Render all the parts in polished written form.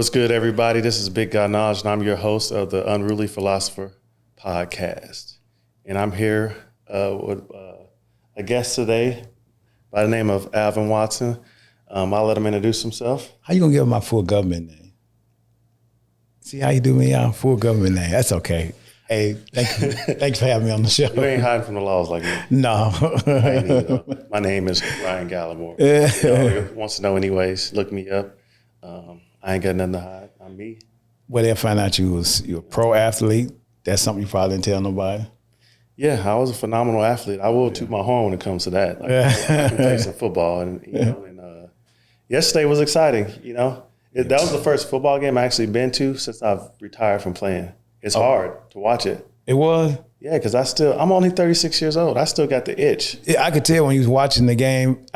What's good, everybody? This is Big Guy Naj, and I'm your host of the Unruly Philosopher podcast. And I'm here with a guest today by the name of Alvin Watson. I'll let him introduce himself. How you gonna give him my full government name? See how you do me out? Full government name. That's okay. Hey, thanks for having me on the show. You ain't hiding from the laws like me. No. I ain't either. My name is Ryan Gallimore. If wants to know anyways, look me up. I ain't got nothing to hide. I'm me. Well, they'll find out you're a pro athlete. That's something you probably didn't tell nobody. Yeah, I was a phenomenal athlete. I will toot my horn when it comes to that. Like, I can play some football, and yesterday was exciting. That was the first football game I actually been to since I've retired from playing. It's hard to watch it. It was? Yeah, because I'm only 36 years old. I still got the itch. I could tell when you was watching the game.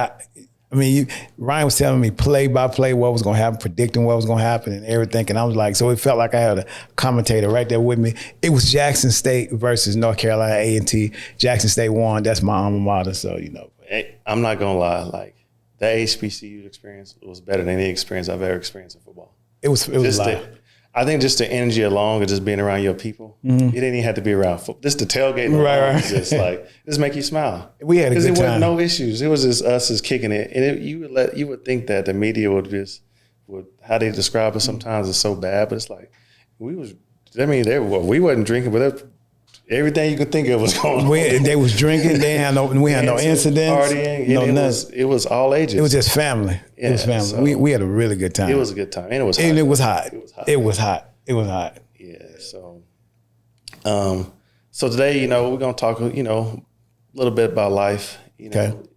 Ryan was telling me play by play what was going to happen, predicting what was going to happen and everything. And I was like, so it felt like I had a commentator right there with me. It was Jackson State versus North Carolina A&T. Jackson State won. That's my alma mater, so. Hey, I'm not going to lie. Like, that HBCU experience was better than any experience I've ever experienced in football. It was I think just the energy alone of just being around your people, You didn't even have to be around football. Just the tailgate alone was just make you smile. We had a good time. Because it wasn't no issues. It was just us just kicking it. And you would think that the media would how they describe it sometimes is so bad, but it's like, we wasn't drinking, but everything you could think of was going on. They was drinking. We had no incidents. Partying. It was all ages. It was just family. Yeah, it was family. So we had a really good time. It was a good time. And it was hot. And it was hot. It was hot. Yeah. So today, we're going to talk, a little bit about life,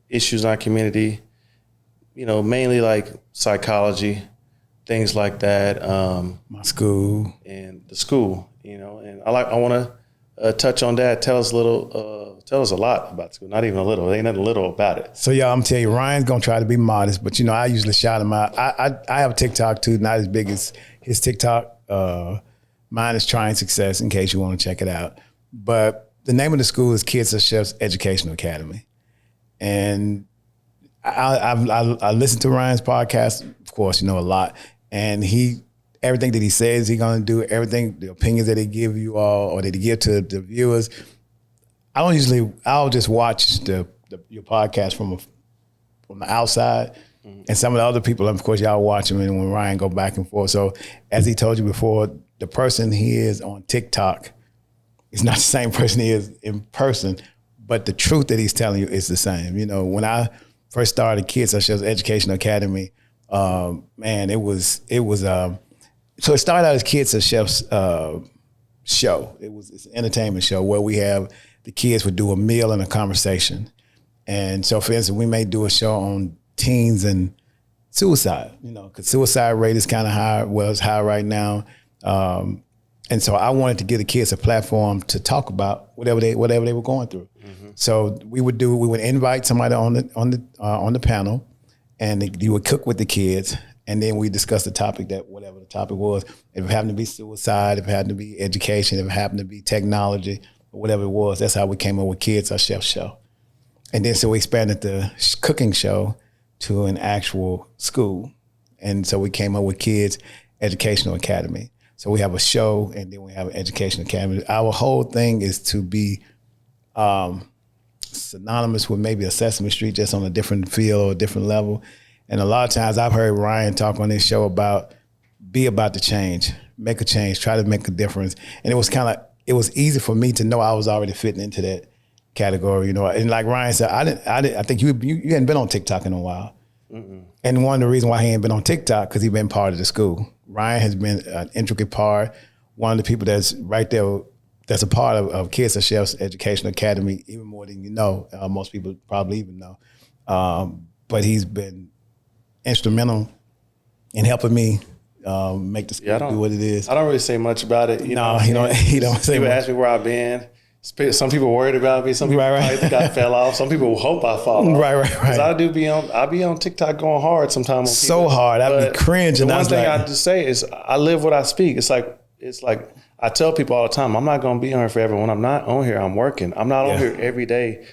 issues in our community, mainly like psychology, things like that. My school. And the school, and I want to touch on that. Tell us a lot about school. Not even a little. There ain't nothing little about it. So y'all, I'm telling you, Ryan's gonna try to be modest, but I usually shout him out. I have a TikTok too, not as big as his TikTok. Mine is Trying Success, in case you want to check it out. But the name of the school is Kids Are Chefs Educational Academy, and I listen to Ryan's podcast, of course, a lot, and everything that he says he's gonna do, everything, the opinions that he give you all or that he give to the viewers. I'll just watch your podcast from the outside, and some of the other people, of course, y'all watch him, and when Ryan go back and forth. So as he told you before, the person he is on TikTok is not the same person he is in person, but the truth that he's telling you is the same. When I first started Kids Are Chefs Educational Academy, it was. So it started out as Kids Are Chefs show. It's an entertainment show where the kids would do a meal and a conversation. And so, for instance, we may do a show on teens and suicide, because suicide rate is kind of high. Well, it's high right now. And so I wanted to give the kids a platform to talk about whatever they were going through. Mm-hmm. So we would invite somebody on the panel, and you would cook with the kids. And then we discussed the topic, whatever the topic was. If it happened to be suicide, if it happened to be education, if it happened to be technology, or whatever it was, that's how we came up with Kids Are Chef Show. And then so we expanded the cooking show to an actual school. And so we came up with Kids Educational Academy. So we have a show, and then we have an education academy. Our whole thing is to be synonymous with maybe a Sesame Street, just on a different field or a different level. And a lot of times I've heard Ryan talk on this show about the change, make a change, try to make a difference. And it was easy for me to know I was already fitting into that category, And like Ryan said, I think you hadn't been on TikTok in a while. Mm-mm. And one of the reasons why he ain't been on TikTok, because he's been part of the school. Ryan has been an intricate part, one of the people that's right there, that's a part of Kids Are Chefs Educational Academy, even more than most people probably even know. But he's been instrumental in helping me make the school do what it is. I don't really say much about it. He don't say much. People ask me where I've been. Some people worried about me. Some people probably think I fell off. Some people hope I fall off. Right. Because I be on TikTok going hard sometimes. So hard. I'd be cringing. The one thing I just say is I live what I speak. It's like I tell people all the time, I'm not going to be on here forever. When I'm not on here, I'm working. I'm not on here every day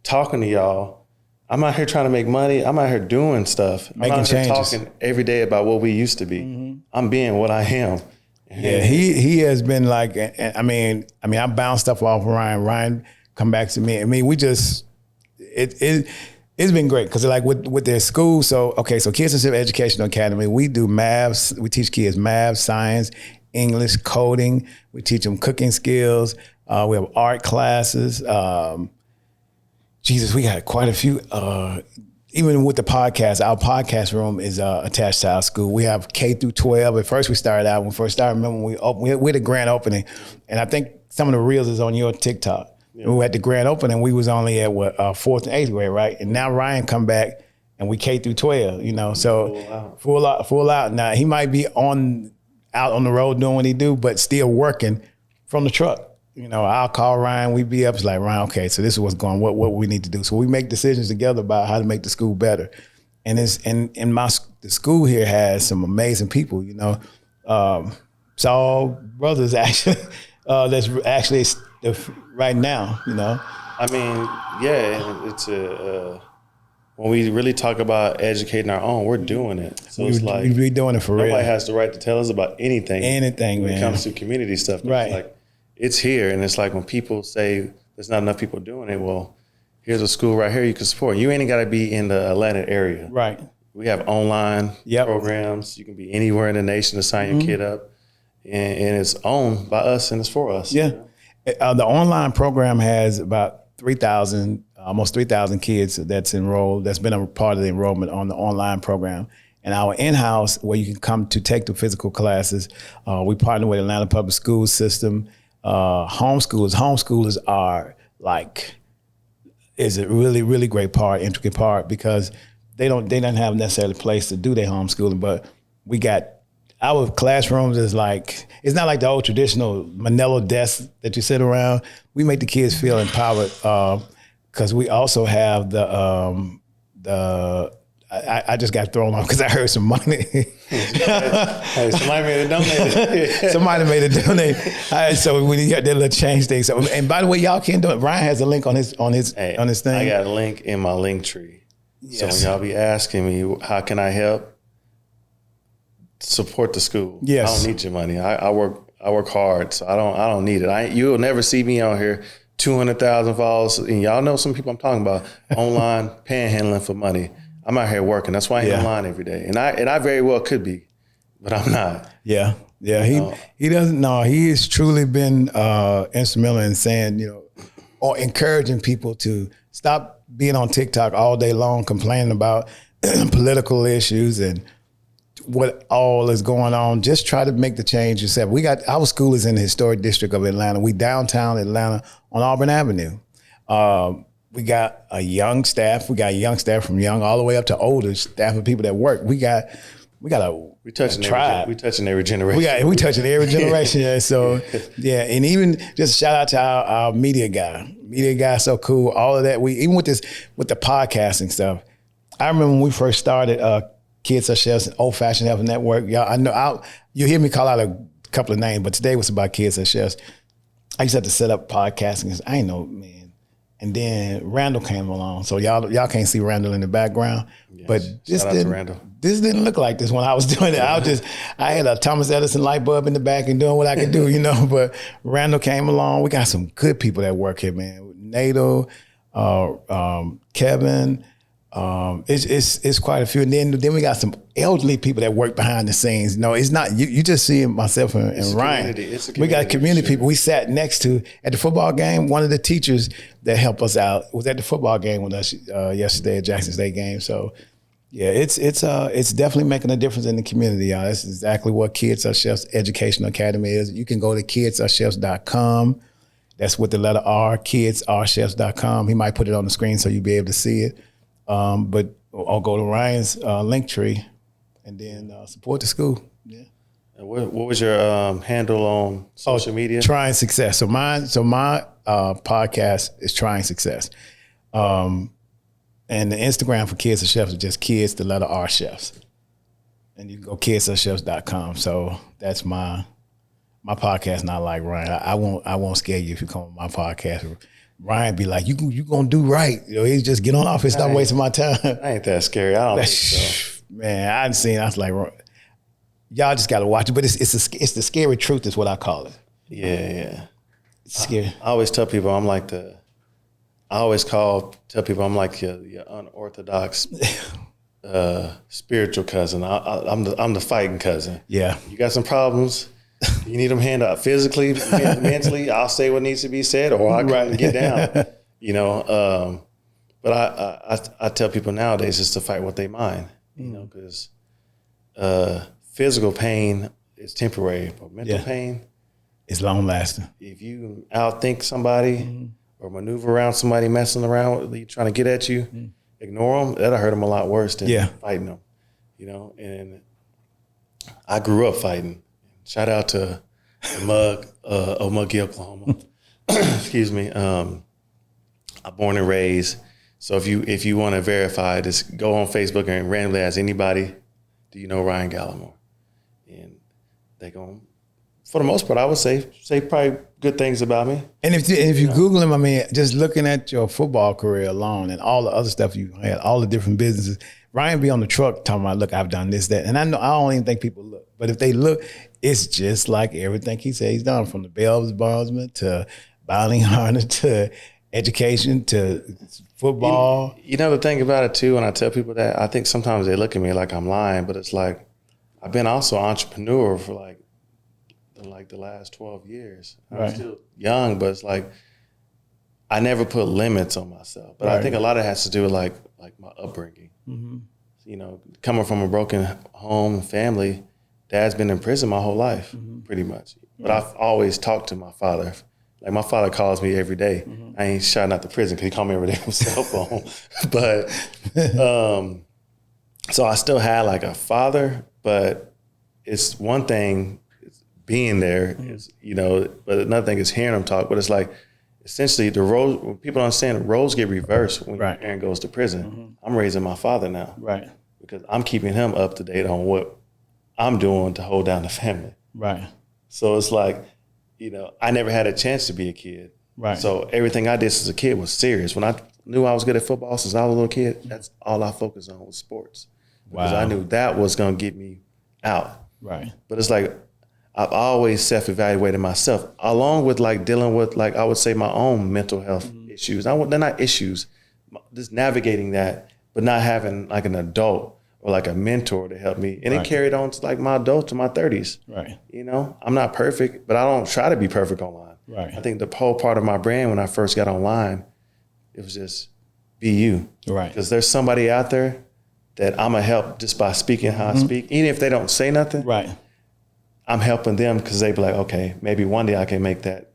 talking to y'all I'm out here trying to make money. I'm out here doing stuff. Making I'm out here changes. talking every day about what we used to be. I'm being what I am. Yeah, he has been like, I mean, I bounce stuff off Ryan. Ryan come back to me. I mean, we just, it's been great because like with their school. So Kids and Civic Educational Academy, we do math. We teach kids math, science, English, coding. We teach them cooking skills. We have art classes. Jesus, we got quite a few. Even with the podcast, our podcast room is attached to our school. We have K through 12. At first, we started out, when we first started, remember when we had the grand opening. And I think some of the reels is on your TikTok. Yeah. We were at the grand opening, we was only at fourth and eighth grade, right? And now Ryan come back and we K through 12, you know? So full out. Now, he might be out on the road doing what he do, but still working from the truck. You know, I'll call Ryan. We be up. It's like, Ryan, okay, so this is what's going on. What we need to do. So we make decisions together about how to make the school better. And the school here has some amazing people. You know, Saul brothers actually that's actually right now. You know, I mean, yeah, it's when we really talk about educating our own, we're doing it. So it's like we doing it for real. Nobody has the right to tell us about anything. Anything, when man. it comes to community stuff. Right. It's like, it's here, and it's like when people say there's not enough people doing it, well, here's a school right here you can support. You ain't got to be in the Atlanta area. Right. We have online programs. You can be anywhere in the nation to sign your kid up, and it's owned by us and it's for us. Yeah. The online program has about 3,000, almost 3,000 kids that's enrolled, that's been a part of the enrollment on the online program. And our in-house, where you can come to take the physical classes, we partner with Atlanta Public School System. Homeschoolers are is a really, really great part, intricate part, because they don't have necessarily a place to do their homeschooling, but we got our classrooms is like, it's not like the old traditional manila desks that you sit around. We make the kids feel empowered because we also have I just got thrown off because I heard some money. Hey, somebody made a donate. Somebody made a donate. So we got that little change thing. So, and by the way, y'all can do it. Ryan has a link on his thing. I got a link in my link tree. Yes. So when y'all be asking me, how can I help support the school? Yes. I don't need your money. I work hard, so I don't need it. You'll never see me on here 200,000 followers, and y'all know some people I'm talking about online panhandling for money. I'm out here working. That's why I'm online every day. And I very well could be, but I'm not. Yeah. Yeah. He doesn't know. He has truly been instrumental in saying, you know, or encouraging people to stop being on TikTok all day long complaining about political issues and what all is going on. Just try to make the change yourself. Our school is in the historic district of Atlanta. We downtown Atlanta on Auburn Avenue. We got a young staff. We got young staff from young all the way up to older staff of people that work. We touching tribe. We touching every generation. We touching every generation. Yeah. So yeah, and even just shout out to our media guy. Media guy, so cool. All of that. Even with the podcasting stuff. I remember when we first started Kids Are Chefs and Old Fashioned Health Network. Y'all, I know you hear me call out a couple of names, but today was about Kids Are Chefs. I used to have to set up podcasting because I ain't know, man. And then Randall came along. So y'all can't see Randall in the background. Yes. But this didn't look like this when I was doing it. I had a Thomas Edison light bulb in the back and doing what I could do, you know. But Randall came along. We got some good people that work here, man. Nato, Kevin. It's quite a few. And then we got some elderly people that work behind the scenes. No, it's not, you just see myself and Ryan. We got community people. We sat next to, at the football game, one of the teachers that helped us out was at the football game with us yesterday at Jackson State game. So yeah, it's definitely making a difference in the community, y'all. That's exactly what Kids Are Chefs Educational Academy is. You can go to kidsairechefs.com. That's with the letter R, kidsairechefs.com. He might put it on the screen so you'll be able to see it. But I'll go to Ryan's link tree and then support the school. Yeah. And what was your handle on social media? Trying Success. So my podcast is Trying Success. And the Instagram for Kids Are Chefs is just kids, the letter R chefs. And you can go kidsairechefs.com. So that's my podcast, not like Ryan. I won't scare you if you come on my podcast. Ryan be like, you gonna do right. You know, he's just get on off and stop wasting my time. I ain't that scary. I don't think so. Man, I didn't see it. I was like, y'all just gotta watch it. But it's the scary truth is what I call it. Yeah. It's scary. I always tell people I'm like tell people I'm like your unorthodox spiritual cousin. I'm the fighting cousin. Yeah. You got some problems. You need them handled out physically, mentally. I'll say what needs to be said, or I can get down. You know, but I tell people nowadays just to fight what they mind. You know, because physical pain is temporary, but mental pain is long lasting. If you outthink somebody or maneuver around somebody messing around with you, trying to get at you, ignore them. That'll hurt them a lot worse than fighting them. You know, and I grew up fighting. Shout out to Omuggy, Oklahoma. Excuse me. I'm born and raised. So if you want to verify, just go on Facebook and randomly ask anybody, do you know Ryan Gallimore? And they go, for the most part, I would say probably good things about me. And if you Google him, I mean, just looking at your football career alone and all the other stuff you had, all the different businesses, Ryan be on the truck talking about, look, I've done this, that. And I don't even think people look. But if they look, it's just like everything he said he's done, from the bail bondsman to bounty hunter to education to football. You know the thing about it too, when I tell people that, I think sometimes they look at me like I'm lying, but it's like I've been also an entrepreneur for like the last 12 years. I'm still young, but it's like I never put limits on myself. But I think a lot of it has to do with like my upbringing. You know, coming from a broken home family, Dad's been in prison my whole life, pretty much. But I've always talked to my father. Like my father calls me every day. I ain't shouting out to prison because he called me every day on cell phone. But so I still had like a father, but it's one thing being there, is, you know, but another thing is hearing him talk. But it's like essentially the roles, when people don't understand, roles get reversed when your parent goes to prison. I'm raising my father now. Because I'm keeping him up to date on what I'm doing to hold down the family. So it's like, you know, I never had a chance to be a kid. So everything I did as a kid was serious. When I knew I was good at football since I was a little kid, that's all I focused on was sports. Because I knew that was going to get me out. But it's like, I've always self-evaluated myself, along with like dealing with, like, I would say my own mental health issues. They're not issues, just navigating that, but not having like an adult or like a mentor to help me. And it carried on to like my adult, to my 30s. You know, I'm not perfect, but I don't try to be perfect online. I think the whole part of my brand when I first got online, it was just be you. Because there's somebody out there that I'm gonna help just by speaking how I speak. Even if they don't say nothing, I'm helping them because they be like, okay, maybe one day I can make that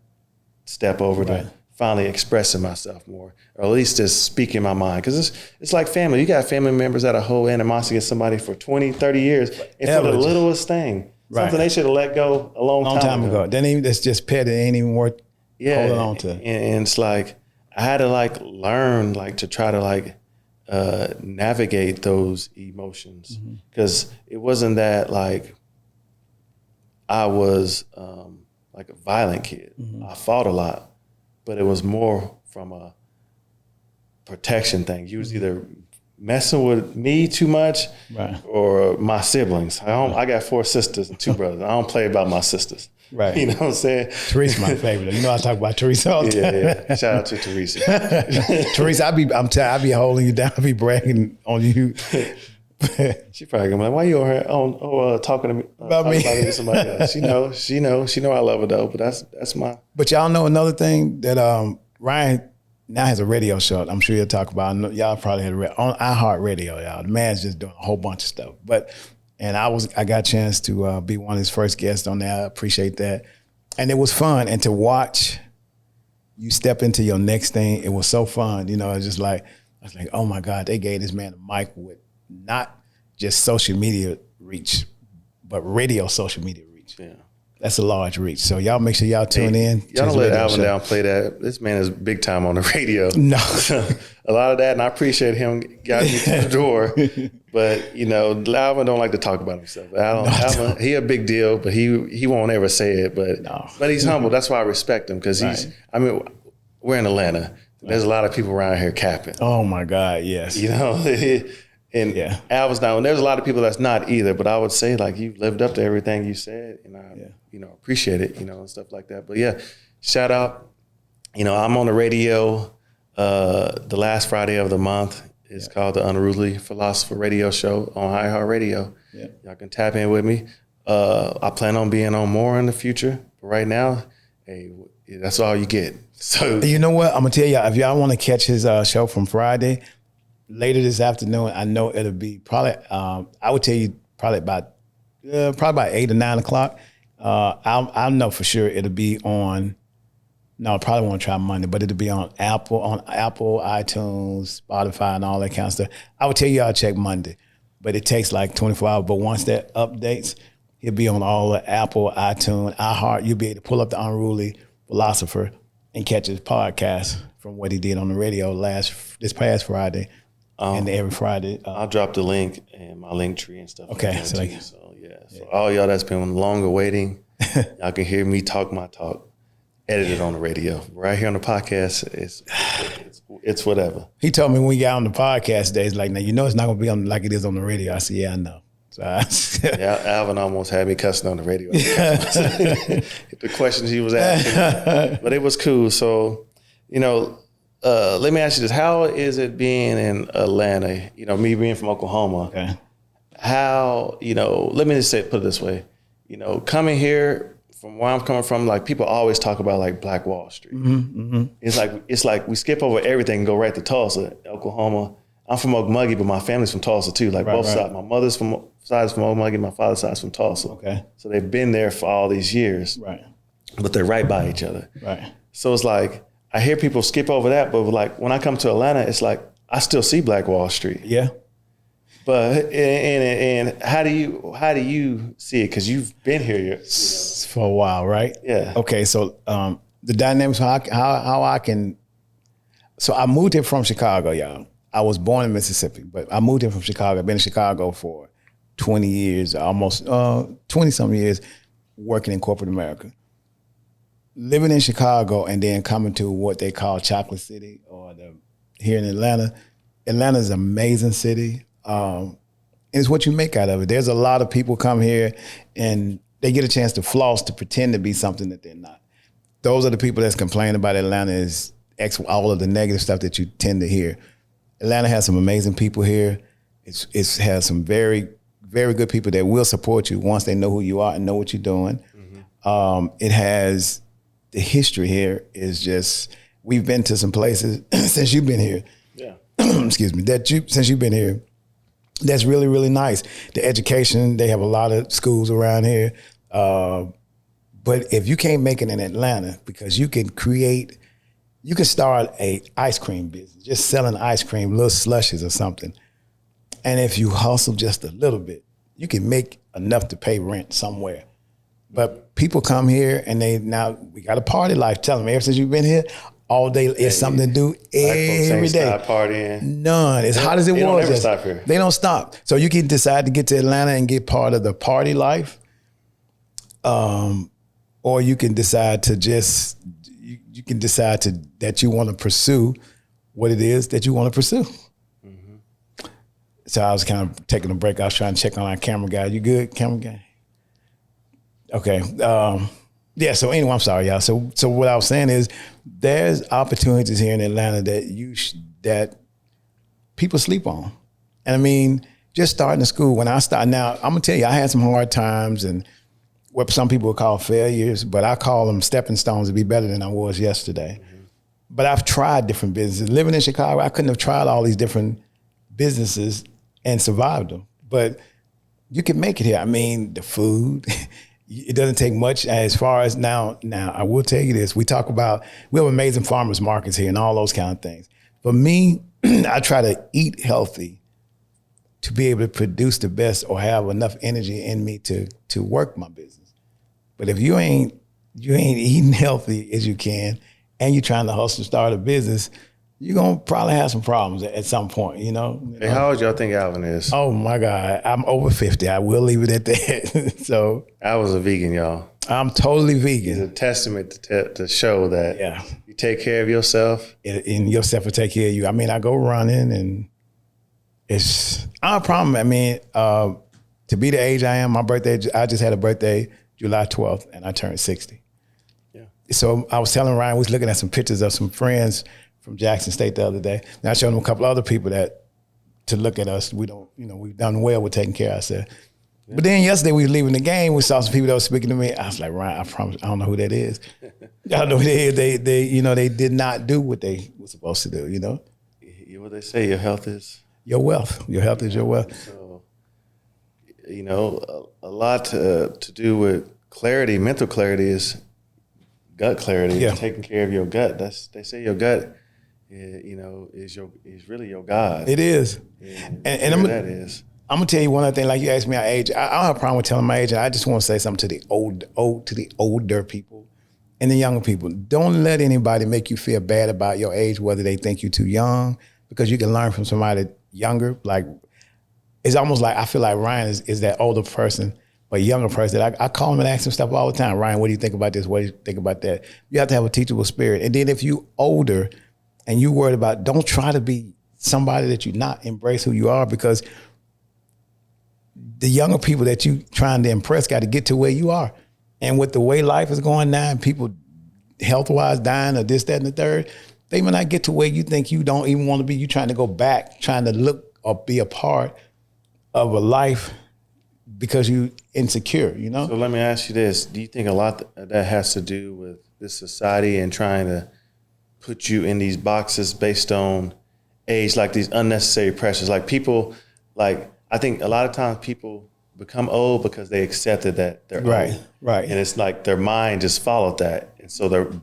step over to finally expressing myself more, or at least just speaking my mind. Because it's like family. You got family members that hold animosity against somebody for 20, 30 years. And for the littlest thing, something they should have let go a long time ago. That's just petty. It ain't even worth holding on to. And it's like, I had to like learn like to try to like navigate those emotions. Because it wasn't that like I was like a violent kid. I fought a lot. But it was more from a protection thing. You was either messing with me too much or my siblings. I got 4 sisters and 2 brothers. I don't play about my sisters. You know what I'm saying? Teresa's my favorite. You know I talk about Teresa all the time. Shout out to Teresa. Teresa, I be holding you down. I be bragging on you. She probably gonna be like, why you on her talking to me about me? About somebody else. She know I love her though, but that's my. But y'all know another thing that Ryan now has a radio show. I'm sure you'll talk about. Y'all probably had on iHeartRadio. Y'all, the man's just doing a whole bunch of stuff. And I got a chance to be one of his first guests on there. I appreciate that, and it was fun. And to watch you step into your next thing, it was so fun. You know, it's just like I was like, oh my God, they gave this man a mic with not just social media reach, but radio social media reach. That's a large reach. So y'all make sure y'all tune in. Y'all don't let Alvin downplay that. This man is big time on the radio. No. A lot of that, and I appreciate him got me through the door. But, you know, Alvin don't like to talk about himself. Alvin, he a big deal, but he won't ever say it. But he's humble. That's why I respect him, because we're in Atlanta. There's a lot of people around here capping. Oh my God, yes. You know, and Alvin's not. There's a lot of people that's not either. But I would say like you've lived up to everything you said, and I, appreciate it, and stuff like that. But yeah, shout out. I'm on the radio. The last Friday of the month is called the Unruly Philosopher Radio Show on iHeartRadio. Yeah. Y'all can tap in with me. I plan on being on more in the future. But right now, hey, that's all you get. So you know what? I'm gonna tell y'all, if y'all want to catch his show from Friday, later this afternoon, I know it'll be probably. I would tell you probably about 8 or 9 o'clock. I'll know for sure it'll be on. No, I probably won't try Monday, but it'll be on Apple, iTunes, Spotify, and all that kind of stuff. I would tell you I'll check Monday, but it takes like 24 hours. But once that updates, it'll be on all the Apple, iTunes, iHeart. You'll be able to pull up the Unruly Philosopher and catch his podcast from what he did on the radio this past Friday, and every Friday. I'll drop the link and my link tree and stuff. Okay, like that so all y'all that's been longer waiting, y'all can hear me talk my talk. Edited on the radio. Right here on the podcast, it's whatever. He told me when we got on the podcast today, he's like, now, it's not going to be on like it is on the radio. I said, yeah, I know. So Alvin almost had me cussing on the radio. The questions he was asking. But it was cool. So, let me ask you this. How is it being in Atlanta? Me being from Oklahoma. Okay. How, let me just put it this way. Coming here, from where I'm coming from, like people always talk about like Black Wall Street. Mm-hmm. It's like we skip over everything and go right to Tulsa, Oklahoma. I'm from Okmulgee, but my family's from Tulsa too. Like both sides. My mother's from Okmulgee, my father's side's from Tulsa. Okay. So they've been there for all these years. Right. But they're right by each other. Right. So it's like I hear people skip over that, but like when I come to Atlanta, it's like I still see Black Wall Street. Yeah. But and how do you see it? Because you've been here for a while, right? Yeah. Okay, so the dynamics how I can. So I moved here from Chicago, y'all. I was born in Mississippi, but I moved here from Chicago. I've been in Chicago for 20 years, almost 20-something years, working in corporate America. Living in Chicago and then coming to what they call Chocolate City or here in Atlanta. Atlanta's an amazing city. It's what you make out of it. There's a lot of people come here and they get a chance to floss, to pretend to be something that they're not. Those are the people that's complaining about Atlanta is all of the negative stuff that you tend to hear. Atlanta has some amazing people here. It has some very, very good people that will support you once they know who you are and know what you're doing. Mm-hmm. It has, the history here is just, we've been to some places since you've been here. Yeah. Excuse me, since you've been here. That's really, really nice. The education, they have a lot of schools around here. But if you can't make it in Atlanta, because you can start a ice cream business, just selling ice cream, little slushes or something. And if you hustle just a little bit, you can make enough to pay rent somewhere. But people come here and we got a party life. Tell them, ever since you've been here, all day is something to do every day. Stop partying. None. As hot as it was. They don't ever stop here. They don't stop. So you can decide to get to Atlanta and get part of the party life, or you can decide to that you want to pursue what it is that you want to pursue. Mm-hmm. So I was kind of taking a break. I was trying to check on our camera guy. You good, camera guy? Okay. Yeah, so anyway, I'm sorry, y'all. So what I was saying is there's opportunities here in Atlanta that people sleep on. And I mean, just starting to school, when I started, now I'm gonna tell you, I had some hard times and what some people would call failures, but I call them stepping stones to be better than I was yesterday. Mm-hmm. But I've tried different businesses. Living in Chicago, I couldn't have tried all these different businesses and survived them. But you can make it here. I mean, the food, it doesn't take much as far as now, I will tell you this. We have amazing farmers markets here and all those kind of things. For me, I try to eat healthy to be able to produce the best or have enough energy in me to work my business. But if you ain't eating healthy as you can and you're trying to hustle to start a business, you're going to probably have some problems at some point, you know? Hey, how old y'all think Alvin is? Oh, my God. I'm over 50. I will leave it at that. So I was a vegan, y'all. I'm totally vegan. It's a testament to show that you take care of yourself. And yourself will take care of you. I mean, I go running and it's not a problem. I mean, to be the age I am, my birthday, I just had a birthday July 12th and I turned 60. Yeah. So I was telling Ryan, we was looking at some pictures of some friends from Jackson State the other day. And I showed him a couple other people that to look at us. We don't, you know, we've done well with taking care of ourselves. Yeah. But then yesterday we were leaving the game. We saw some people that were speaking to me. I was like, Ryan, I promise, I don't know who that is. I don't know who they is. They, you know, they did not do what they were supposed to do, you know? What they say, your health is? Your wealth. Your health is your wealth. So, you know, a lot to do with clarity. Mental clarity is gut clarity. Yeah. Taking care of your gut. They say your gut, you know, is really your God. It is. And that is. I'm gonna tell you one other thing. Like you asked me our age, I don't have a problem with telling my age. I just want to say something to the older people and the younger people. Don't let anybody make you feel bad about your age, whether they think you're too young, because you can learn from somebody younger. Like it's almost like I feel like Ryan is that older person, but younger person. I call him and ask him stuff all the time. Ryan, what do you think about this? What do you think about that? You have to have a teachable spirit. And then if you older and you worried about, don't try to be somebody that you're not. Embrace who you are, because the younger people that you trying to impress got to get to where you are. And with the way life is going now, and people health-wise dying or this, that, and the third, they may not get to where you think you don't even want to be. You trying to go back, trying to look or be a part of a life because you insecure, you know? So let me ask you this. Do you think a lot that has to do with this society and trying to put you in these boxes based on age, like these unnecessary pressures? Like people, like, I think a lot of times people become old because they accepted that they're old. Right. And it's like their mind just followed that. And so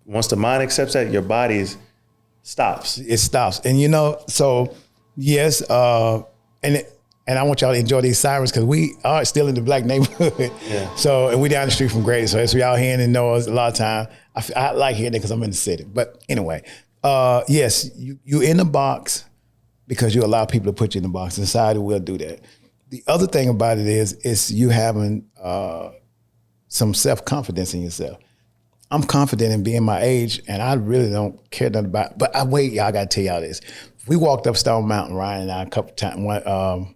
once the mind accepts that, your body stops. It stops. And you know, so yes, and I want y'all to enjoy these sirens because we are still in the black neighborhood. Yeah. So, and we down the street from Grady. So as we out hearing and know us a lot of time, I like hearing it because I'm in the city. But anyway, yes, you in the box because you allow people to put you in the box. Society will do that. The other thing about it is you having some self-confidence in yourself. I'm confident in being my age, and I really don't care nothing about it. But y'all got to tell y'all this. We walked up Stone Mountain, Ryan and I, a couple times,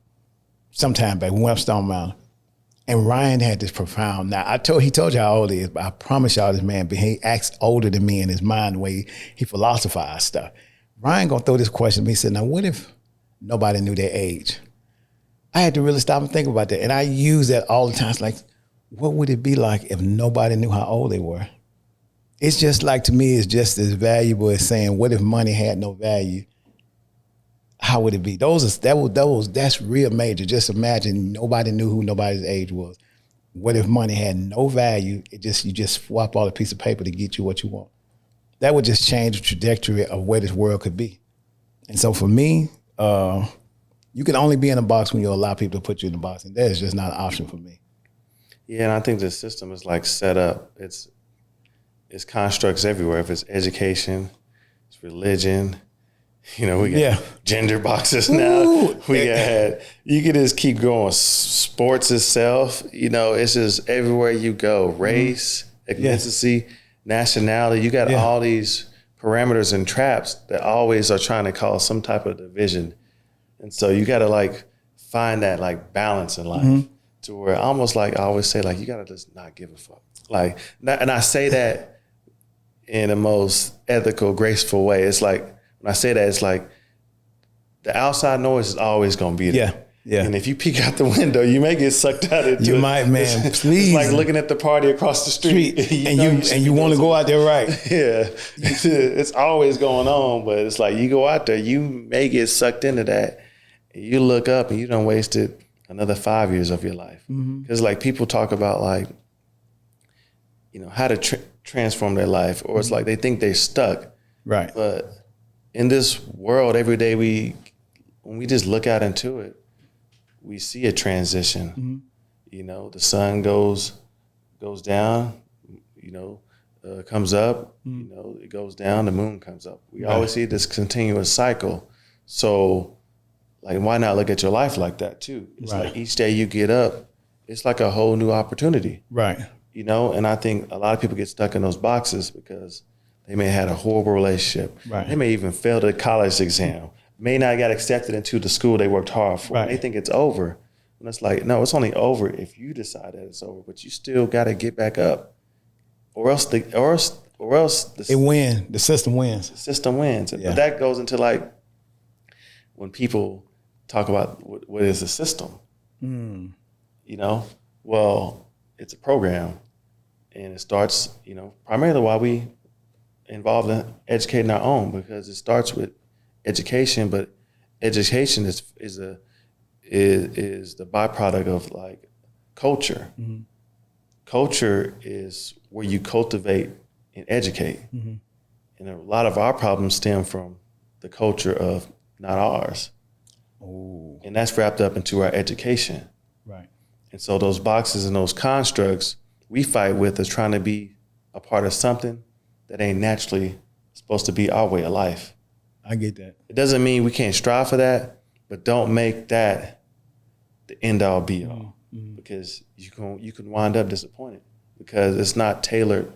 some time back. We went up Stone Mountain, and Ryan had this profound. Now, he told y'all how old he is, but I promise y'all this man, he acts older than me in his mind, the way he philosophizes stuff. Ryan gonna throw this question at me. He said, now what if nobody knew their age? I had to really stop and think about that. And I use that all the time. It's like, what would it be like if nobody knew how old they were? It's just like, to me, it's just as valuable as saying, what if money had no value? How would it be? That's real major. Just imagine nobody knew who nobody's age was. What if money had no value? You just swap all the piece of paper to get you what you want. That would just change the trajectory of where this world could be. And so for me, you can only be in a box when you allow people to put you in a box, and that is just not an option for me. Yeah, and I think the system is like set up. It's constructs everywhere. If it's education, it's religion. You know, we got gender boxes now. You can just keep going. Sports itself, you know, it's just everywhere you go. Race, ethnicity, nationality. You got all these parameters and traps that always are trying to cause some type of division. And so you got to like find that like balance in life to where almost like I always say, like, you got to just not give a fuck. Like, and I say that in the most ethical, graceful way. It's like, when I say that, it's like the outside noise is always going to be there. Yeah. And if you peek out the window, you may get sucked out into it. You might, man. Please. It's like looking at the party across the street. and you want to go out there right. Yeah. It's always going on, but it's like you go out there, you may get sucked into that. And you look up and you done wasted another 5 years of your life. Because like people talk about like, you know, how to transform their life, or it's like they think they're stuck. Right. But in this world, every day when we just look out into it, we see a transition. You know, the sun goes down, you know, comes up, it goes down, the moon comes up. We always see this continuous cycle. So, like, why not look at your life like that too? It's like each day you get up, it's like a whole new opportunity. Right. And I think a lot of people get stuck in those boxes because they may have had a horrible relationship. Right. They may even fail the college exam, may not get accepted into the school they worked hard for. Right. They think it's over. And it's like, no, it's only over if you decide that it's over, but you still got to get back up. Or else the system wins. The system wins. Yeah. But that goes into like when people talk about what is the system. Well, it's a program, and it starts, primarily why we involved in educating our own, because it starts with education, but education is the byproduct of like culture. Mm-hmm. Culture is where you cultivate and educate. Mm-hmm. And a lot of our problems stem from the culture of not ours. Ooh. And that's wrapped up into our education. Right. And so those boxes and those constructs we fight with is trying to be a part of something that ain't naturally supposed to be our way of life. I get that. It doesn't mean we can't strive for that, but don't make that the end all be all. Mm-hmm. Because you can wind up disappointed because it's not tailored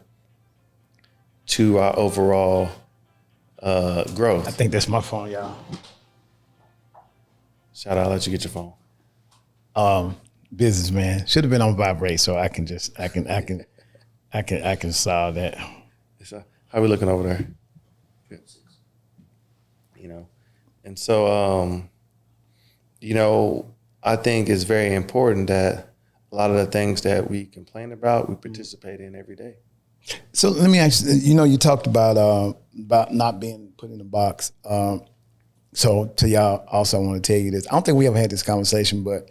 to our overall growth. I think that's my phone, y'all. Shout out, I'll let you get your phone. Businessman should have been on vibrate, so I can solve that. How we looking over there? Good. And so I think it's very important that a lot of the things that we complain about, we participate in every day. So let me ask you, you talked about not being put in a box. So to y'all, also I want to tell you this. I don't think we ever had this conversation, but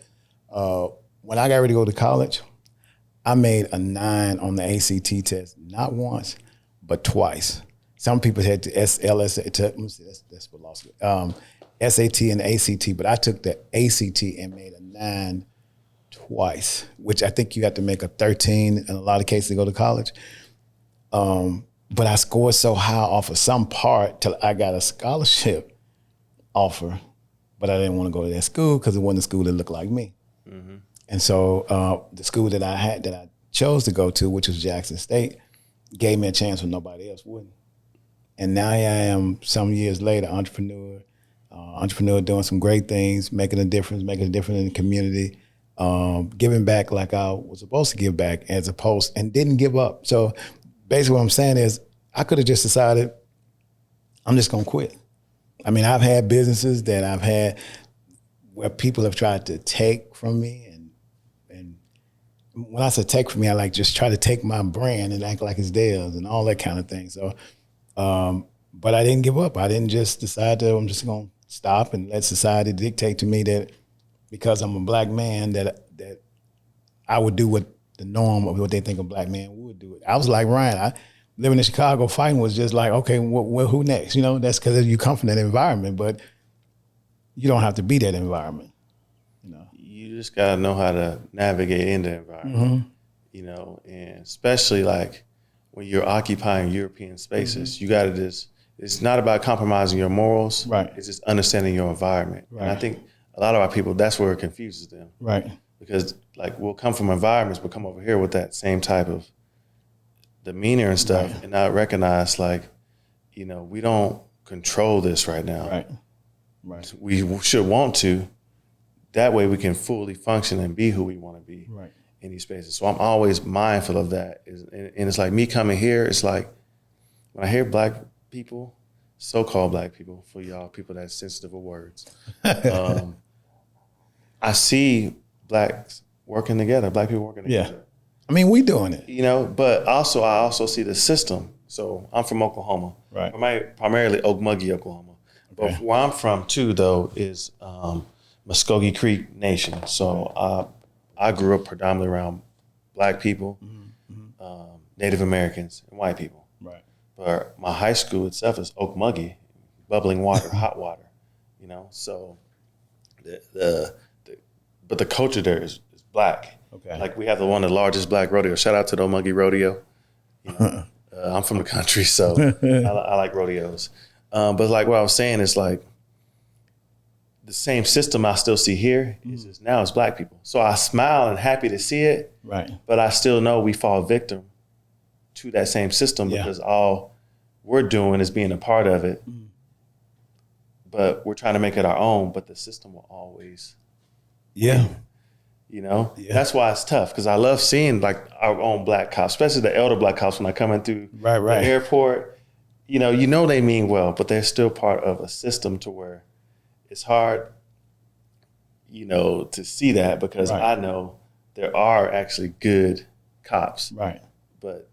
when I got ready to go to college, I made a 9 on the ACT test, not once, but twice. Some people had to SAT and ACT, but I took the ACT and made a 9 twice, which I think you have to make a 13 in a lot of cases to go to college. But I scored so high off of some part till I got a scholarship offer, but I didn't want to go to that school because it wasn't a school that looked like me. Mm-hmm. And so the school that I chose to go to, which was Jackson State, gave me a chance when nobody else wouldn't. And now I am, some years later, entrepreneur doing some great things, making a difference in the community, giving back like I was supposed to give back and didn't give up. So basically what I'm saying is I could have just decided I'm just going to quit. I mean, I've had businesses that I've had where people have tried to take from me. And when I say take from me, I like just try to take my brand and act like it's theirs and all that kind of thing. So, but I didn't give up. I didn't just decide I'm just going to stop and let society dictate to me that because I'm a black man that I would do what the norm of what they think a black man would do. I was like Ryan. Living in Chicago, fighting was just like, okay, who next? That's because you come from that environment, but you don't have to be that environment. You just gotta know how to navigate in the environment. Mm-hmm. And especially like when you're occupying European spaces, mm-hmm. you gotta it's not about compromising your morals. Right. It's just understanding your environment. Right. And I think a lot of our people, that's where it confuses them. Right. Because like we'll come from environments, but come over here with that same type of demeanor and stuff, right. and not recognize like, we don't control this right now. Right. Right. We should want to. That way we can fully function and be who we want to be right. in these spaces. So I'm always mindful of that. And it's like me coming here, it's like when I hear black people, so-called black people, for y'all people that's sensitive of words, I see blacks working together, black people working together. Yeah. I mean, we doing it. But I also see the system. So I'm from Oklahoma. Right. Primarily Okmulgee, Oklahoma. Okay. But where I'm from too, though, is Muskogee Creek Nation. So I grew up predominantly around black people, mm-hmm. Native Americans, and white people. Right. But my high school itself is Okmulgee, bubbling water, hot water. So but the culture there is black. Okay. Like we have one of the largest black rodeos. Shout out to the Okmulgee Rodeo. I'm from the country, so I like rodeos. But like what I was saying is like the same system I still see here is now as Black people. So I smile and happy to see it, right? But I still know we fall victim to that same system because all we're doing is being a part of it. But we're trying to make it our own, but the system will always win, you know? That's why it's tough, because I love seeing like our own Black cops, especially the elder Black cops when I come in through the airport. You know they mean well, but they're still part of a system to where it's hard, to see that, because I know there are actually good cops. Right. But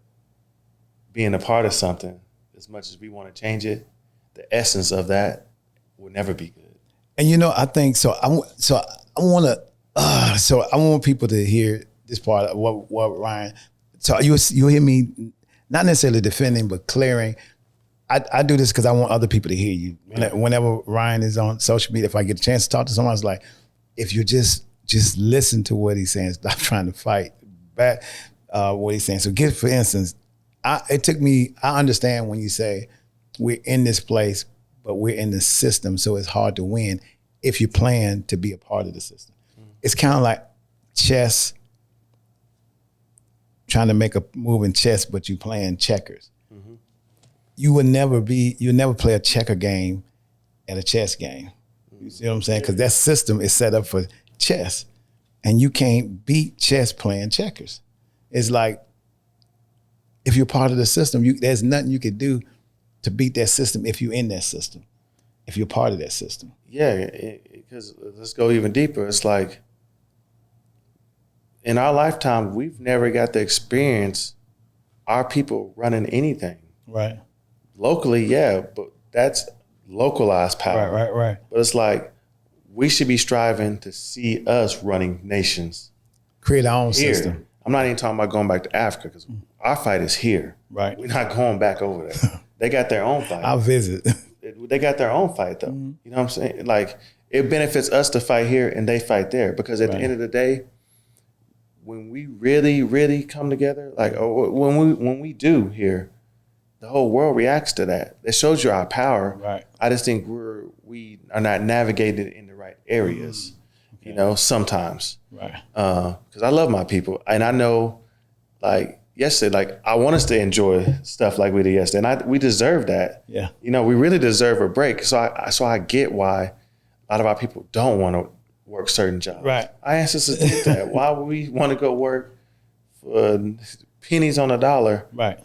being a part of something, as much as we want to change it, the essence of that will never be good. And I think so. I want people to hear this part of what Ryan. So you hear me not necessarily defending, but clearing. I do this because I want other people to hear you. Whenever Ryan is on social media, if I get a chance to talk to someone, it's like, if you just listen to what he's saying, stop trying to fight back what he's saying. So for instance, I understand when you say we're in this place, but we're in the system, so it's hard to win if you plan to be a part of the system. It's kind of like chess, trying to make a move in chess, but you playing checkers. You'll never play a checker game at a chess game. You see what I'm saying? Because that system is set up for chess, and you can't beat chess playing checkers. It's like, if you're part of the system, there's nothing you could do to beat that system if you're in that system, if you're part of that system. Yeah, because let's go even deeper. It's like, in our lifetime, we've never got to experience our people running anything. Right. Locally, but that's localized power. Right. But it's like, we should be striving to see us running nations. Create our own system. I'm not even talking about going back to Africa, because our fight is here. Right. We're not going back over there. They got their own fight. I'll visit. They got their own fight, though. You know what I'm saying? Like, it benefits us to fight here and they fight there, because at the end of the day, when we really, really come together, like when we do here, the whole world reacts to that. It shows you our power. Right. I just think we are not navigated in the right areas, sometimes. Right. Because I love my people, and I know, like yesterday, like I want us to enjoy stuff like we did yesterday, and we deserve that. Yeah. We really deserve a break. So I get why a lot of our people don't want to work certain jobs. Right. Our ancestors did that. Why would we want to go work for pennies on a dollar? Right.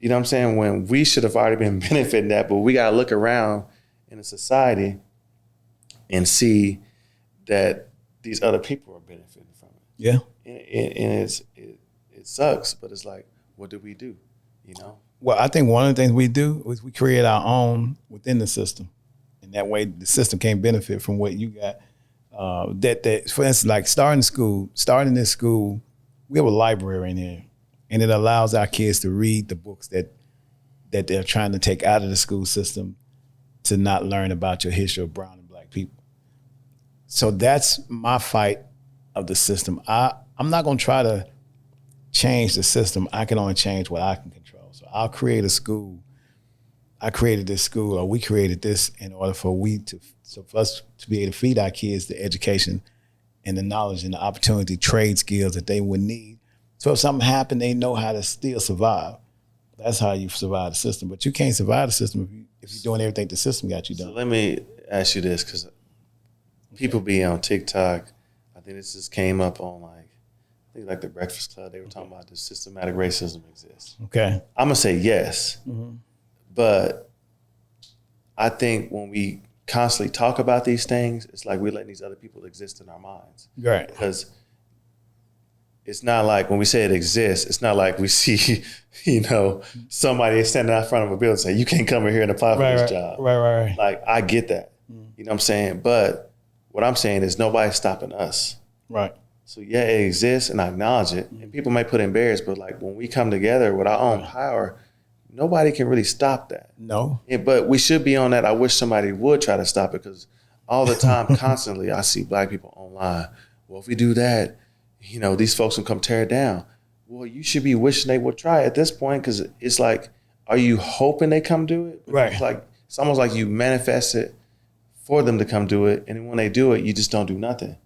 You know what I'm saying? When we should have already been benefiting that, but we got to look around in a society and see that these other people are benefiting from it. Yeah. And it sucks, but it's like, what do we do? Well, I think one of the things we do is we create our own within the system. And that way the system can't benefit from what you got. That for instance, like starting this school, we have a library in here. And it allows our kids to read the books that they're trying to take out of the school system to not learn about your history of brown and Black people. So that's my fight of the system. I'm not going to try to change the system. I can only change what I can control. So I'll create a school. I created this school, or we created this in order for us to be able to feed our kids the education and the knowledge and the opportunity, trade skills that they would need. So if something happened, they know how to still survive. That's how you survive the system. But you can't survive the system if you're doing everything the system got you done. So let me ask you this, because people be on TikTok. I think this just came up on like the Breakfast Club. They were talking about does systematic racism exist? Okay. I'm going to say yes. Mm-hmm. But I think when we constantly talk about these things, it's like we're letting these other people exist in our minds. Right. Because it's not like when we say it exists, it's not like we see, somebody standing out in front of a building and say, you can't come in here and apply for this job. Right. Like, I get that. You know what I'm saying? But what I'm saying is nobody's stopping us. Right. So yeah, it exists, and I acknowledge it. And people may put in barriers, but like when we come together with our own power, nobody can really stop that. No. But we should be on that. I wish somebody would try to stop it, because all the time, constantly, I see Black people online. Well, if we do that, these folks will come tear it down. Well, you should be wishing they would try at this point, because it's like are you hoping they come do it? Right. It's almost like you manifest it for them to come do it, and then when they do it, you just don't do nothing.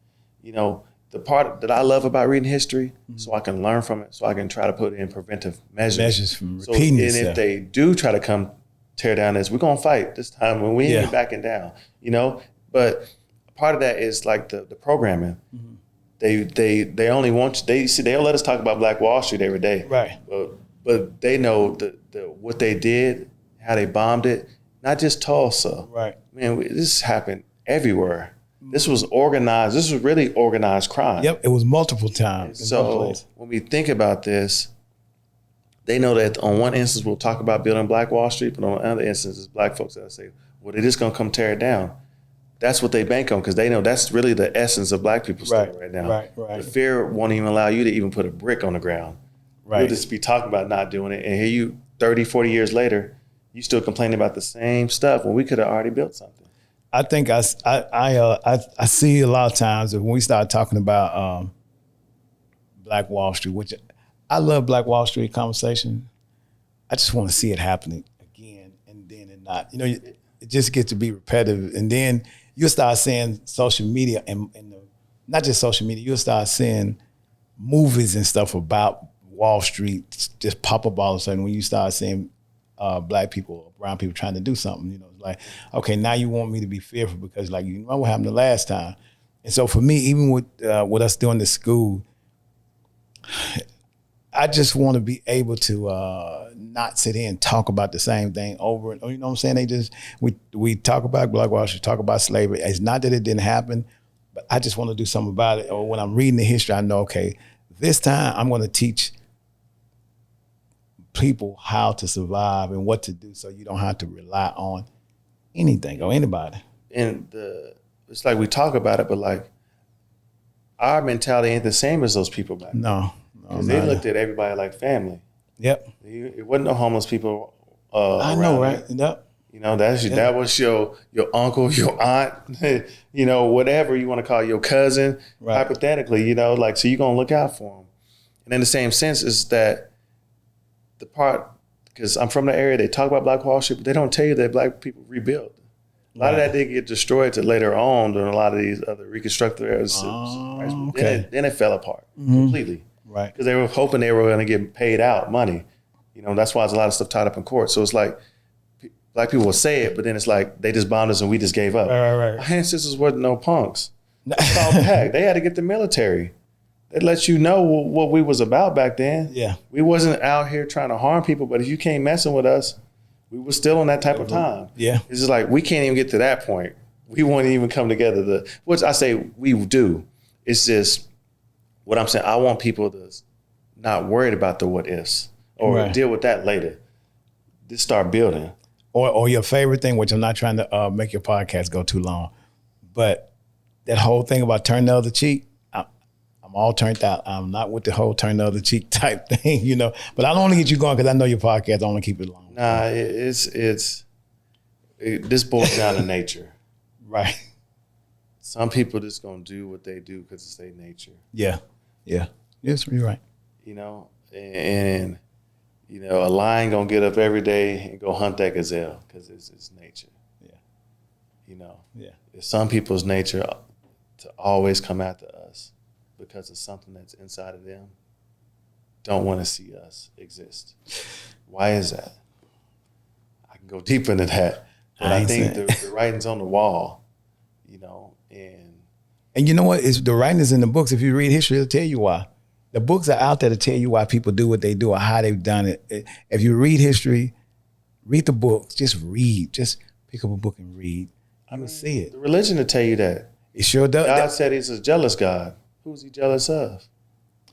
You know, the part that I love about reading history, so I can learn from it, so I can try to put in preventive measures from repeating yourself. And if they do try to come tear down this, we're gonna fight this time when we ain't backing down. You know, but part of that is like the programming. They only want you, they'll let us talk about Black Wall Street every day. Right. But they know what they did, how they bombed it, not just Tulsa. Right. Man, this happened everywhere. This was organized. This was really organized crime. Yep, it was multiple times. So when we think about this, they know that on one instance we'll talk about building Black Wall Street, but on other instances, Black folks that say, well, they're just gonna come tear it down. That's what they bank on because they know that's really the essence of Black people still right now. Right. The fear won't even allow you to even put a brick on the ground. Right. You'll just be talking about not doing it, and here you 30, 40 years later, you still complaining about the same stuff when we could have already built something. I think I see a lot of times that when we start talking about Black Wall Street, which I love Black Wall Street conversation, I just want to see it happening again and then and not. You know, it just gets to be repetitive, and then you'll start seeing social media and not just social media. You'll start seeing movies and stuff about Wall Street just pop up all of a sudden when you start seeing Black people or brown people trying to do something. You know, it's like, okay, now you want me to be fearful because like, you know what happened the last time. And so for me, even with us doing this school, I just want to be able to not sit here and talk about the same thing over and over. You know what I'm saying? We talk about Black Wall Street, talk about slavery. It's not that it didn't happen, but I just want to do something about it. Or when I'm reading the history, I know, okay, this time I'm going to teach people how to survive and what to do so you don't have to rely on anything or anybody. And it's like we talk about it, but like our mentality ain't the same as those people back then. No. Because they looked at everybody like family. Yep. It wasn't no homeless people I know, right? Yep. You know, that was your uncle, your aunt, you know, whatever you want to call your cousin, hypothetically, you know, like, so you're going to look out for them. And in the same sense is that the part, because I'm from the area, they talk about Black Wall Street, but they don't tell you that Black people rebuilt. A lot of that did get destroyed to later on during a lot of these other reconstructive eras. Then it fell apart completely. Right. Because they were hoping they were going to get paid out money. You know, that's why there's a lot of stuff tied up in court. So it's like, Black people will say it, but then it's like, they just bombed us and we just gave up. Right. Our ancestors weren't no punks. It's all packed. They had to get the military. They let you know what we was about back then. Yeah. We wasn't out here trying to harm people, but if you came messing with us, we were still on that type of time. Yeah. It's just like, we can't even get to that point. We won't even come together. Which I say we do. It's just, what I'm saying, I want people to not worried about the what ifs or deal with that later. Just start building. Or your favorite thing, which I'm not trying to make your podcast go too long, but that whole thing about turn the other cheek, I'm all turned out. I'm not with the whole turn the other cheek type thing, you know. But I don't want to get you going because I know your podcast. I want to keep it long. Nah, this boils down to nature. Right. Some people just gonna do what they do because it's their nature. Yeah. Yes, you're right. You know, and you know, a lion gonna get up every day and go hunt that gazelle because it's nature. Yeah. You know. Yeah. It's some people's nature to always come after us because of something that's inside of them. Don't want to see us exist. Why is that? I can go deep into that, but I think the writing's on the wall. You know, and you know what? It's the writing is in the books. If you read history, it'll tell you why. The books are out there to tell you why people do what they do or how they've done it. If you read history, read the books. Just read. Just pick up a book and read. You will see it. The religion will tell you that. It sure does. God said he's a jealous God. Who's he jealous of?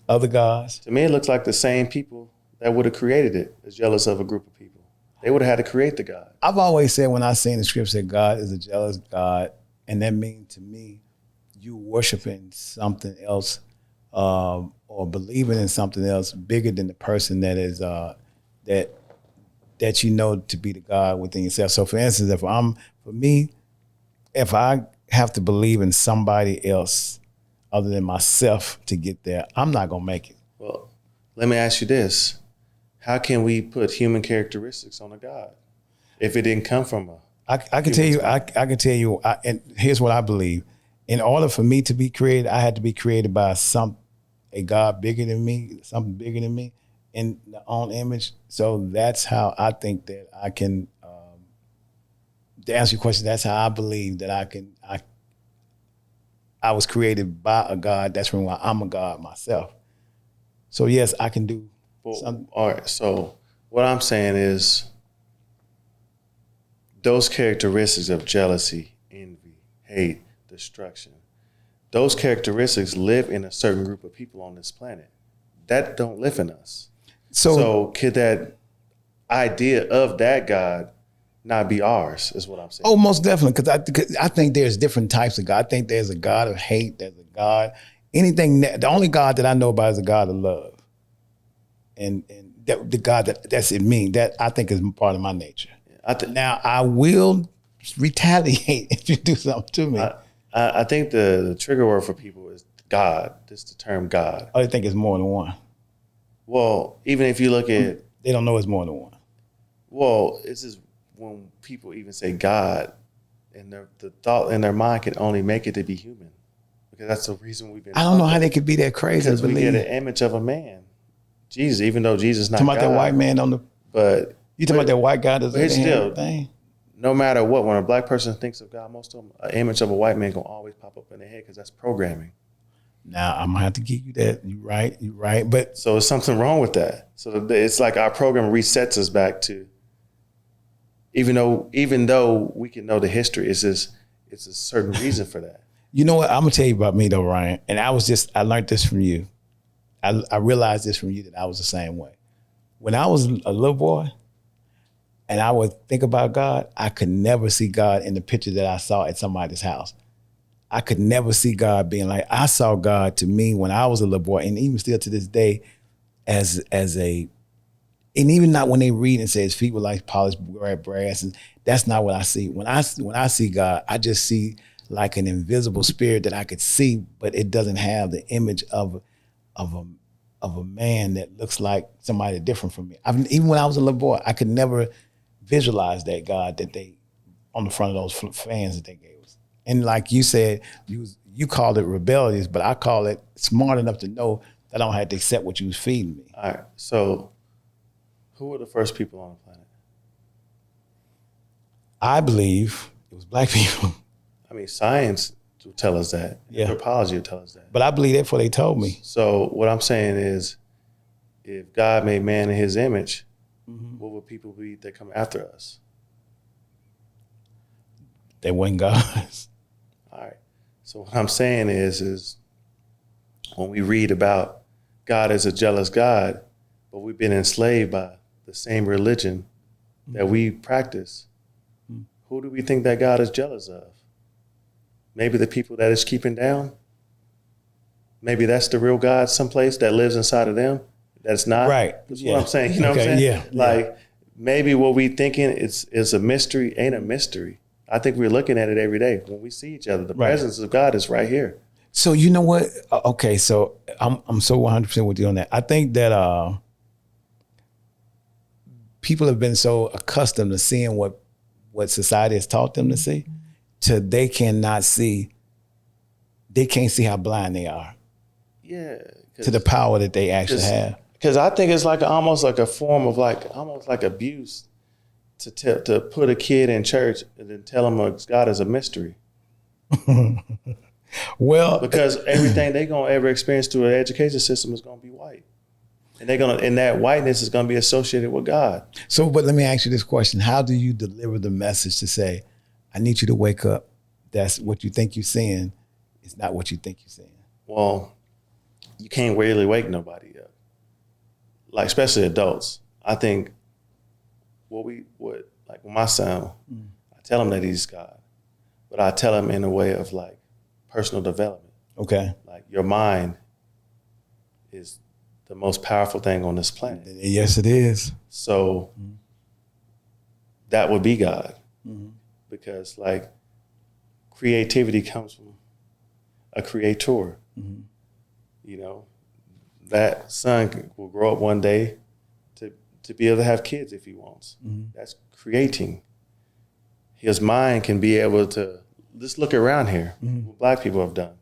Other gods. To me, it looks like the same people that would have created it is jealous of a group of people. They would have had to create the God. I've always said when I seen the scripture that God is a jealous God, and that means to me, you worshiping something else or believing in something else bigger than the person that is that you know to be the God within yourself. So for instance, if I have to believe in somebody else other than myself to get there, I'm not gonna make it. Well, let me ask you this. how can we put human characteristics on a God if it didn't come from a? I can tell you. I can tell you. And here's what I believe: in order for me to be created, I had to be created by a God bigger than me, something bigger than me, in the own image. So that's how I think that I can. To answer your question, that's how I believe that I can. I was created by a God. That's from why I'm a God myself. So yes, I can do. Well, all right. So what I'm saying is, those characteristics of jealousy, envy, hate, destruction, those characteristics live in a certain group of people on this planet. That don't live in us. So could that idea of that God not be ours, is what I'm saying. Oh, most definitely, because I think there's different types of God. I think there's a God of hate, there's a God, the only God that I know about is a God of love. And the God that's in me, that I think is part of my nature. Now, I will retaliate if you do something to me. I think the trigger word for people is God, just the term God. Oh, they think it's more than one. Well, even if you look at... They don't know it's more than one. Well, it's just when people even say God, and the thought in their mind can only make it to be human. Because that's the reason we've been... I don't know how they could be that crazy. Because we get an image of a man. Jesus, even though Jesus is not God. Talking about that white man on the... But... You talking about that white guy that's still thing? No matter what, when a black person thinks of God, most of them, an image of a white man gonna always pop up in their head because that's programming. Now, I'm gonna have to give you that. You're right. But so there's something wrong with that. So it's like our program resets us back to, even though we can know the history, it's a certain reason for that. You know what? I'm gonna tell you about me though, Ryan. And I learned this from you. I realized this from you, that I was the same way. When I was a little boy, and I would think about God, I could never see God in the picture that I saw at somebody's house. I could never see God being like, I saw God to me when I was a little boy, and even still to this day, and even not when they read and say his feet were like polished brass, and that's not what I see. When I see God, I just see like an invisible spirit that I could see, but it doesn't have the image of a man that looks like somebody different from me. Even when I was a little boy, I could never visualize that God that they on the front of those fans that they gave us. And like you said, you called it rebellious, but I call it smart enough to know that I don't have to accept what you was feeding me. All right. So who were the first people on the planet? I believe it was black people. I mean, science will tell us that. Yeah. Anthropology will tell us that. But I believe that before they told me. So what I'm saying is, if God made man in his image, what would people be that come after us? They weren't gods. All right. So what I'm saying is when we read about God as a jealous God, but we've been enslaved by the same religion that we practice, who do we think that God is jealous of? Maybe the people that it's keeping down? Maybe that's the real God someplace that lives inside of them? That's not. Right. That's what I'm saying. You know what I'm saying? Yeah. Like maybe what we thinking is a mystery ain't a mystery. I think we're looking at it every day when we see each other. The presence of God is right here. So you know what? Okay, so I'm so 100% with you on that. I think that people have been so accustomed to seeing what society has taught them to see, they can't see how blind they are. Yeah. To the power that they actually have. Because I think it's like almost like a form of almost like abuse to put a kid in church and then tell them God is a mystery. Well, because everything they're gonna ever experience through an education system is gonna be white, and that whiteness is gonna be associated with God. So, but let me ask you this question: how do you deliver the message to say, "I need you to wake up. That's what you think you're seeing. It's not what you think you're seeing." Well, you can't really wake nobody up, like especially adults. I think like with my son, I tell him that he's God, but I tell him in a way of like personal development. Okay. Like your mind is the most powerful thing on this planet. Yes, it is. So that would be God, because like creativity comes from a creator. You know, that son will grow up one day to be able to have kids if he wants. That's creating. His mind can be able to, let's look around here, what Black people have done.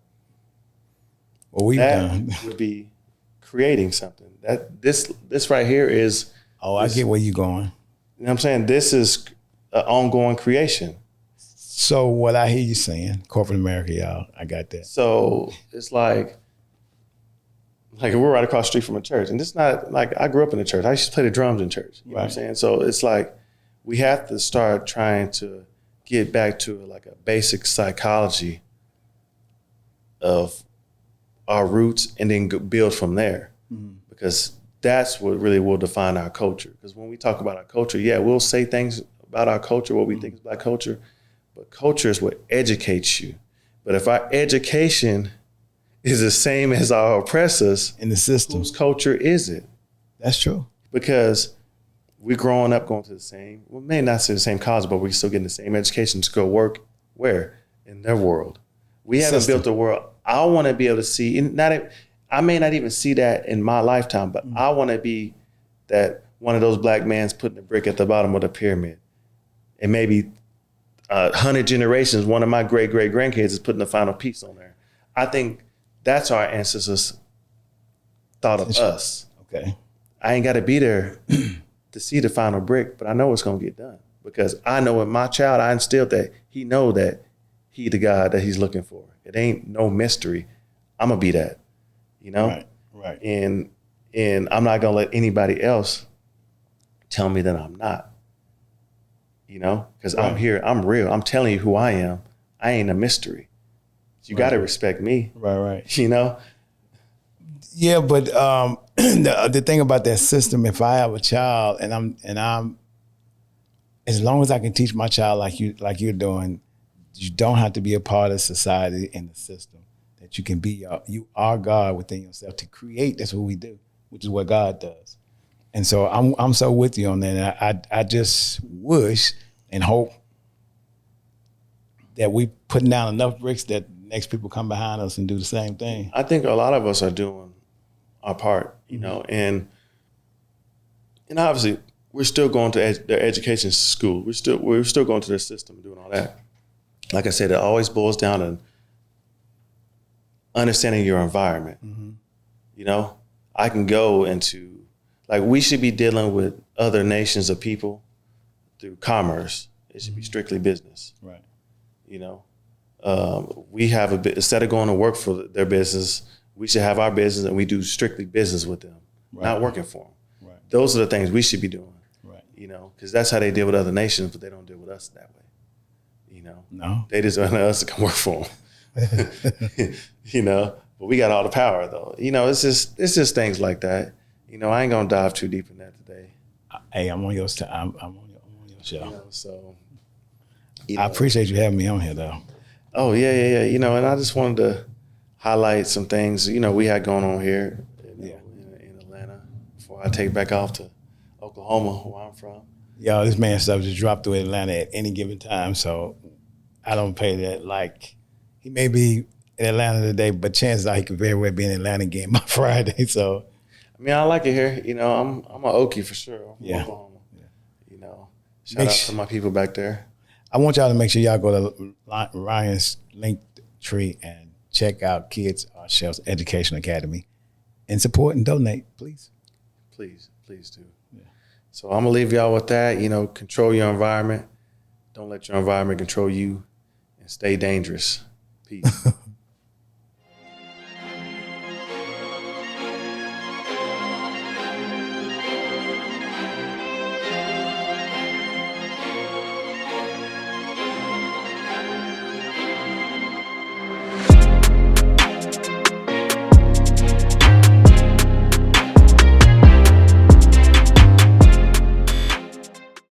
What we've done would be creating something. That this right here is. Oh, I get where you're going. You know what I'm saying? This is an ongoing creation. So what I hear you saying, corporate America, y'all, I got that. So it's like we're right across the street from a church. And it's not like I grew up in a church. I used to play the drums in church. You know what I'm saying? So it's like we have to start trying to get back to like a basic psychology of our roots and then build from there. Because that's what really will define our culture. Because when we talk about our culture, yeah, we'll say things about our culture, what we think is Black culture, but culture is what educates you. But if our education is the same as our oppressors in the system, whose culture is it? That's true. Because we're growing up going to the same, well, may not say the same college, but we're still getting the same education to go work where? In their world. We haven't built a world. I want to be able to see, I may not even see that in my lifetime, but I want to be that one of those Black mans putting a brick at the bottom of the pyramid. And maybe 100 generations, one of my great-great-grandkids is putting the final piece on there. I think that's our ancestors thought of us. Okay. I ain't got to be there to see the final brick, but I know it's going to get done. Because I know in my child, I instilled that he know that he the God that he's looking for. It ain't no mystery. I'm going to be that. You know? Right. And I'm not going to let anybody else tell me that I'm not. You know? Because I'm here. I'm real. I'm telling you who I am. I ain't a mystery. You got to respect me. Right. You know? Yeah, but the thing about that system, if I have a child and I'm, as long as I can teach my child like you're doing, you don't have to be a part of society and the system. That you can be, you are God within yourself to create. That's what we do, which is what God does. And so I'm so with you on that. And I just wish and hope that we putting down enough bricks that next people come behind us and do the same thing. I think a lot of us are doing our part, you know, and obviously we're still going to their education school. We're still going to their system and doing all that. Like I said, it always boils down to understanding your environment. You know, I can go into, like, we should be dealing with other nations of people through commerce. It should be strictly business. Right. You know, we have a bit, instead of going to work for their business, we should have our business and we do strictly business with them, not working for them. Right. Those are the things we should be doing. Right. You know, because that's how they deal with other nations, but they don't deal with us that way. You know, no, they just want us to come work for them. You know, but we got all the power though. You know, it's just things like that. You know, I ain't gonna dive too deep in that today. Hey, I'm on your I'm on your show. You know, so I appreciate you having me on here though. Oh yeah. You know, and I just wanted to highlight some things, you know, we had going on here in Atlanta before I take back off to Oklahoma, where I'm from. Yo, this man stuff just dropped through Atlanta at any given time, so I don't pay that. Like, he may be in Atlanta today, but chances are he could very well be in Atlanta again by Friday. So, I mean, I like it here. You know, I'm an Okie for sure. I'm yeah. Oklahoma. Yeah. You know, shout out to my people back there. I want y'all to make sure y'all go to Ryan's link tree and check out Kids on Shelves Education Academy and support and donate, please. Please do. Yeah. So I'm gonna leave y'all with that. You know, control your environment. Don't let your environment control you, and stay dangerous. Peace.